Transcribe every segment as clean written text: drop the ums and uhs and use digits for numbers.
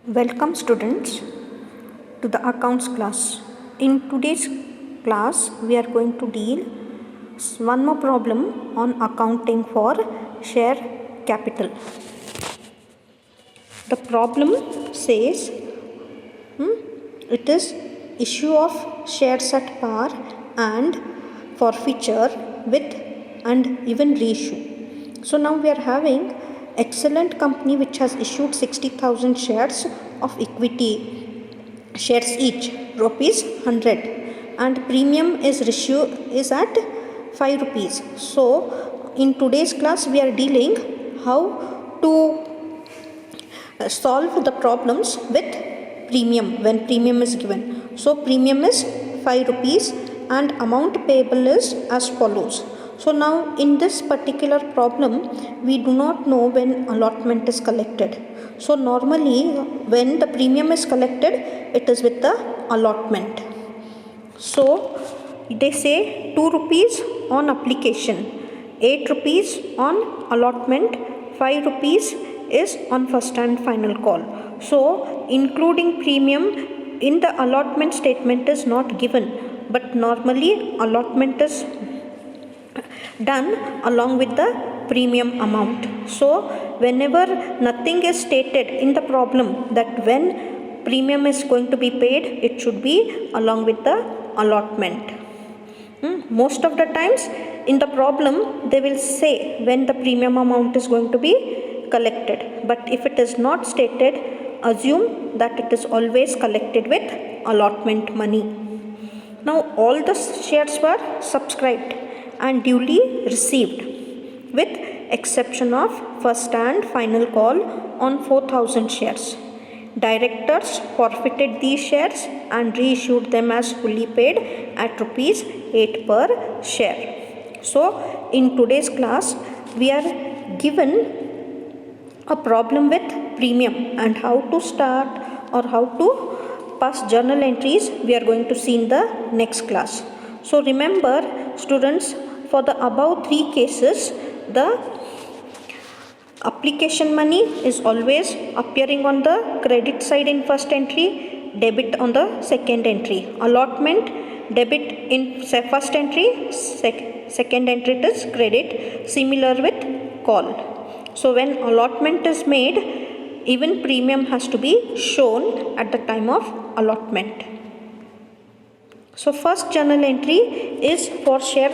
Welcome students to the accounts class. In today's class we are going to deal one more problem on accounting for share capital. The problem says it is issue of shares at par and forfeiture with and even reissue. So now we are having excellent company which has issued 60,000 shares of equity shares each rupees 100 and premium is at 5 rupees. So in today's class we are dealing how to solve the problems with premium when premium is given. So premium is 5 rupees and amount payable is as follows. So now in this particular problem we do not know when allotment is collected. So normally when the premium is collected it is with the allotment. So they say 2 rupees on application, 8 rupees on allotment, 5 rupees is on first and final call. So including premium in the allotment statement is not given, but normally allotment is done along with the premium amount. So whenever nothing is stated in the problem that when premium is going to be paid, it should be along with the allotment. Most of the times in the problem they will say when the premium amount is going to be collected, but if it is not stated, assume that it is always collected with allotment money. Now all the shares were subscribed and duly received with exception of first and final call on 4,000 shares. Directors forfeited these shares and reissued them as fully paid at rupees 8 per share. So in today's class we are given a problem with premium and how to start or how to pass journal entries we are going to see in the next class. So remember students, for the above three cases the application money is always appearing on the credit side in first entry, debit on the second entry. Allotment, debit in first entry, second entry it is credit, similar with call. So when allotment is made, even premium has to be shown at the time of allotment. So first journal entry is for share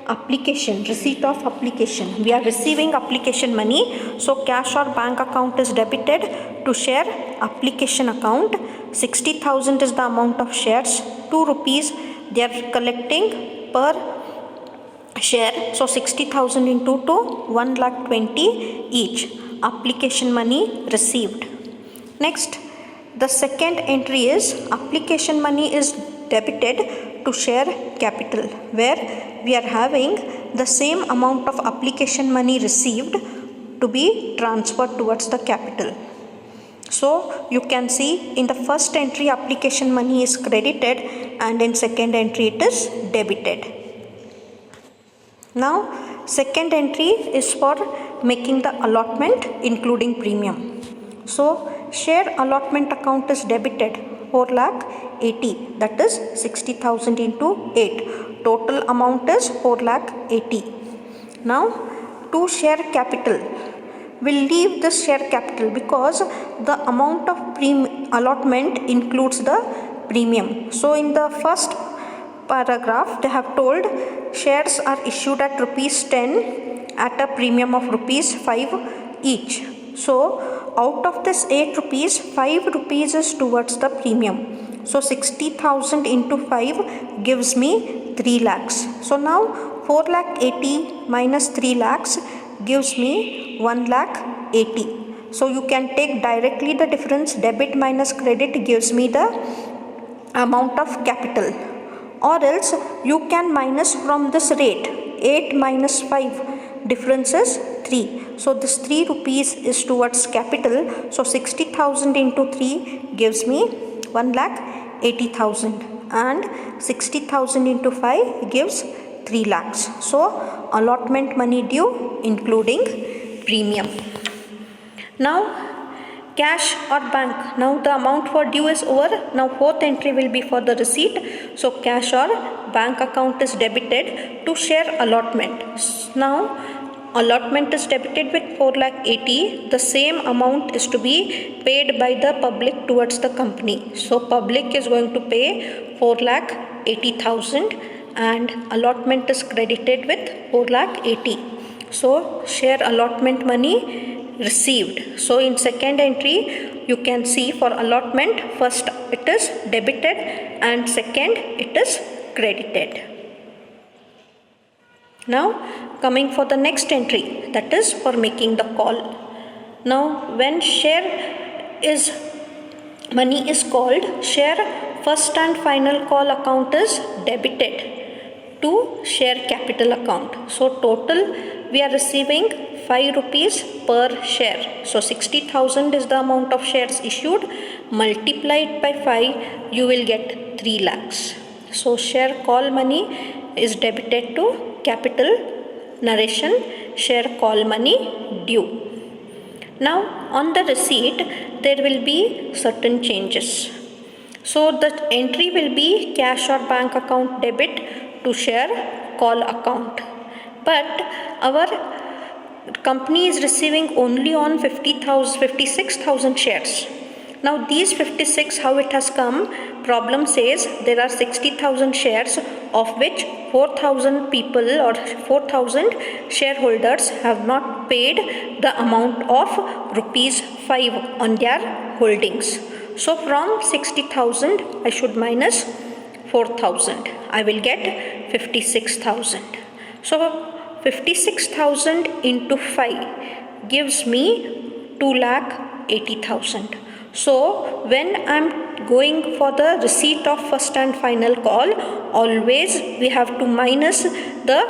application, receipt of application. We are receiving application money, so cash or bank account is debited to share application account. 60,000 is the amount of shares, 2 rupees they are collecting per share, so 60,000 into 2, 1,20,000 each. Application money received. Next, the second entry is application money is debited to share capital, where we are having the same amount of application money received to be transferred towards the capital. So you can see in the first entry application money is credited and in second entry it is debited. Now second entry is for making the allotment including premium. So share allotment account is debited 4,80,000, that is 60,000 into 8. Total amount is 4,80,000. Now to share capital, we'll leave this share capital because the amount of allotment includes the premium. So in the first paragraph they have told shares are issued at rupees 10 at a premium of rupees 5 each. So out of this 8 rupees, 5 rupees is towards the premium. So 60,000 into 5 gives me 3 lakhs. So now 4,80,000 minus 3 lakhs gives me 1,80,000. So you can take directly the difference, debit minus credit gives me the amount of capital. Or else you can minus from this rate, 8 minus 5, difference is 3. So this 3 rupees is towards capital. So 60,000 into 3 gives me 1,80,000 and 60,000 into 5 gives 3 lakhs. So allotment money due including premium. Now cash or bank. Now the amount for due is over. Now fourth entry will be for the receipt. So cash or bank account is debited to share allotment. Now allotment is debited with 4,80,000. The same amount is to be paid by the public towards the company. So public is going to pay 4,80,000 and allotment is credited with 4,80,000. So share allotment money received. So in second entry you can see for allotment, first it is debited and second it is credited. Now coming for the next entry, that is for making the call. Now when money is called, share first and final call account is debited to share capital account. So total we are receiving 5 rupees per share. So 60,000 is the amount of shares issued. Multiplied by 5, you will get 3 lakhs. So share call money is debited to capital. Narration, share call money due. Now on the receipt there will be certain changes. So the entry will be cash or bank account debit to share call account. But our company is receiving only on 56,000 shares. Now these 56, how it has come? Problem says there are 60,000 shares, of which 4,000 people or 4,000 shareholders have not paid the amount of rupees 5 on their holdings. So from 60,000 I should minus 4,000. I will get 56,000. So 56,000 into 5 gives me 2,80,000. So when I am going for the receipt of first and final call, always we have to minus the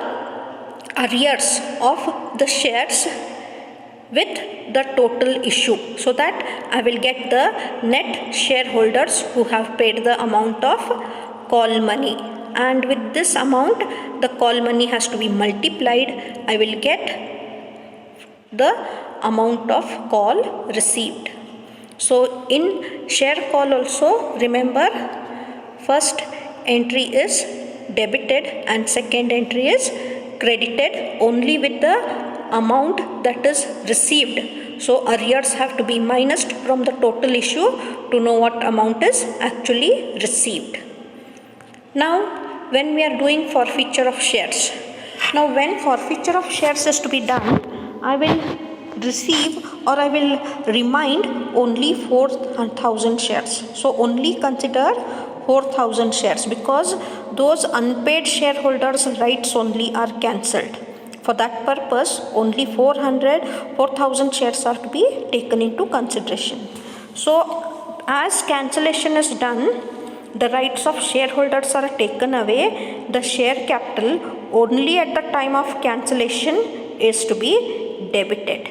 arrears of the shares with the total issue, so that I will get the net shareholders who have paid the amount of call money. And with this amount, the call money has to be multiplied. I will get the amount of call received. So in share call also, remember, first entry is debited and second entry is credited only with the amount that is received. So arrears have to be minused from the total issue to know what amount is actually received. Now when we are doing forfeiture of shares, now when forfeiture of shares is to be done, I will receive or I will remind only 4,000 shares. So only consider 4,000 shares, because those unpaid shareholders' rights only are cancelled. For that purpose, only 4,000 shares are to be taken into consideration. So as cancellation is done, the rights of shareholders are taken away. The share capital only at the time of cancellation is to be debited,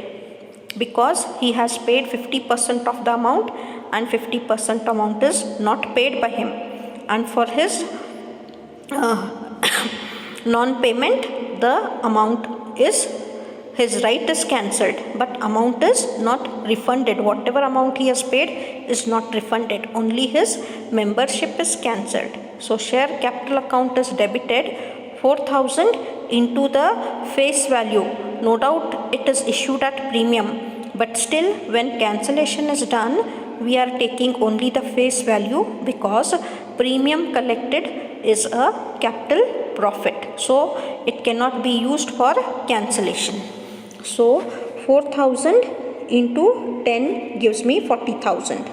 because he has paid 50% of the amount and 50% amount is not paid by him. And for his non-payment, the amount is, his right is cancelled, but amount is not refunded. Whatever amount he has paid is not refunded. Only his membership is cancelled. So share capital account is debited 4,000 into the face value. No doubt it is issued at premium, but still when cancellation is done, we are taking only the face value, because premium collected is a capital profit. So it cannot be used for cancellation. So 4,000 into 10 gives me 40,000.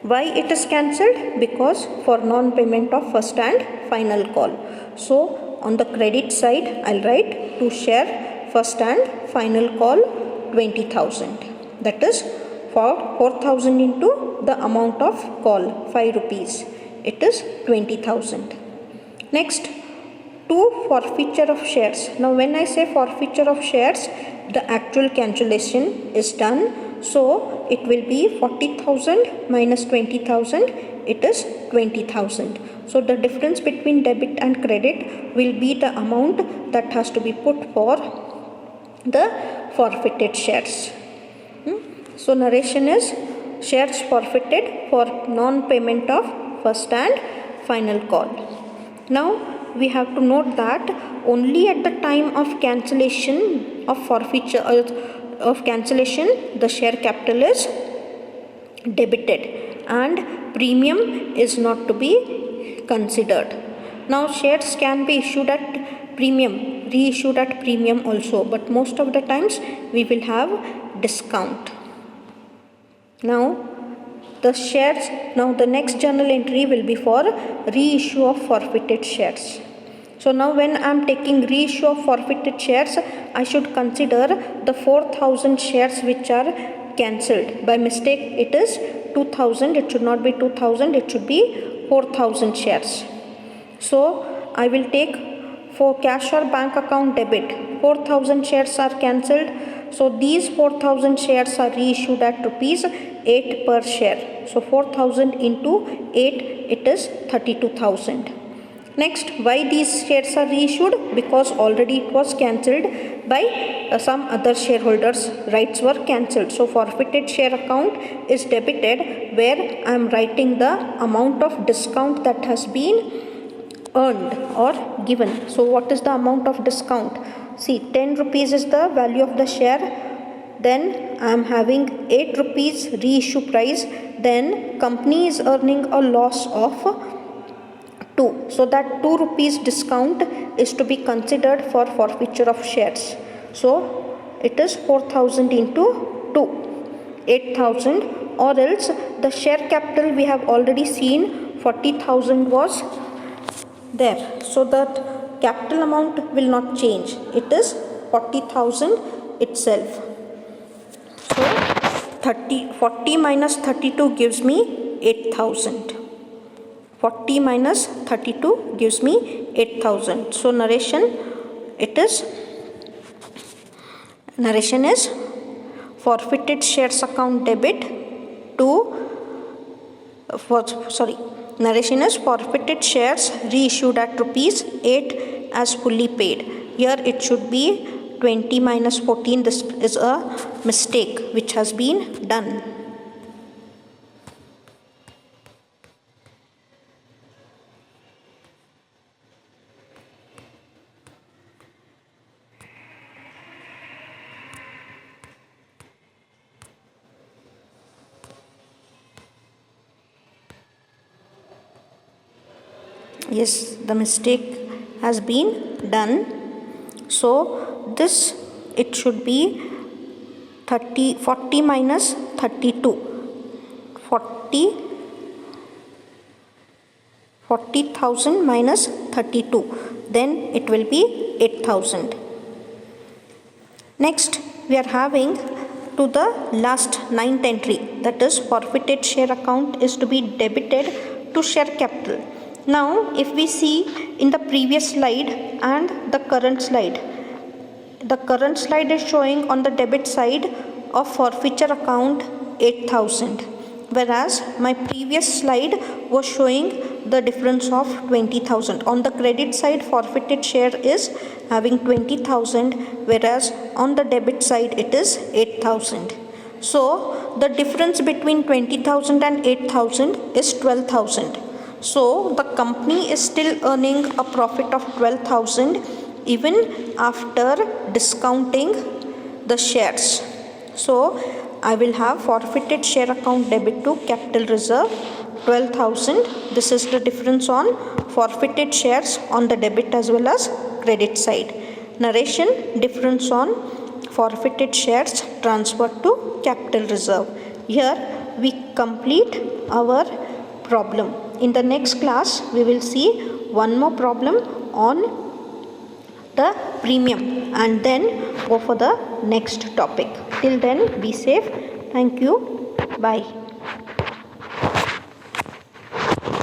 Why it is cancelled? Because for non-payment of first and final call. So on the credit side, I'll write to share first and final call 20,000. That is for 4,000 into the amount of call 5 rupees. It is 20,000. Next, to forfeiture of shares. Now when I say forfeiture of shares, the actual cancellation is done. So it will be 40,000 minus 20,000. It is 20,000. So the difference between debit and credit will be the amount that has to be put for the forfeited shares. So narration is shares forfeited for non-payment of first and final call. Now we have to note that only at the time of cancellation of forfeiture of cancellation the share capital is debited and premium is not to be considered. Now shares can be issued at premium, reissued at premium also, but most of the times we will have discount. Now the next journal entry will be for reissue of forfeited shares. So now when I am taking reissue of forfeited shares, I should consider the 4,000 shares which are cancelled. By mistake it is 2,000, it should not be 2,000, it should be 4,000 shares. So I will take for cash or bank account debit, 4,000 shares are cancelled. So these 4,000 shares are reissued at rupees 8 per share. So 4,000 into 8, it is 32,000. Next, why these shares are reissued? Because already it was cancelled by some other shareholders, rights were cancelled. So forfeited share account is debited where I am writing the amount of discount that has been earned or given. So what is the amount of discount? See, 10 rupees is the value of the share, then I am having 8 rupees reissue price, then company is earning a loss of 2. So that 2 rupees discount is to be considered for forfeiture of shares. So it is 4,000 into 2, 8,000, or else the share capital we have already seen 40,000 was there. So that capital amount will not change. It is 40,000 itself. So 40 minus 32 gives me 8,000. 40 minus 32 gives me 8,000. So narration is forfeited shares account debit narration is forfeited shares reissued at rupees 8 as fully paid. Here it should be 20 minus 14. This is a mistake which has been done. Yes, the mistake has been done. So this it should be 40 minus 32. 40,000 minus 32. Then it will be 8,000. Next we are having to the last 9th entry, that is forfeited share account is to be debited to share capital. Now if we see in the previous slide and the current slide is showing on the debit side of forfeiture account 8,000, whereas my previous slide was showing the difference of 20,000. On the credit side forfeited share is having 20,000, whereas on the debit side it is 8,000. So the difference between 20,000 and 8,000 is 12,000. So the company is still earning a profit of 12,000 even after discounting the shares. So I will have forfeited share account debit to capital reserve 12,000. This is the difference on forfeited shares on the debit as well as credit side. Narration, difference on forfeited shares transferred to capital reserve. Here we complete our problem. In the next class we will see one more problem on the premium and then go for the next topic. Till then be safe. Thank you. Bye.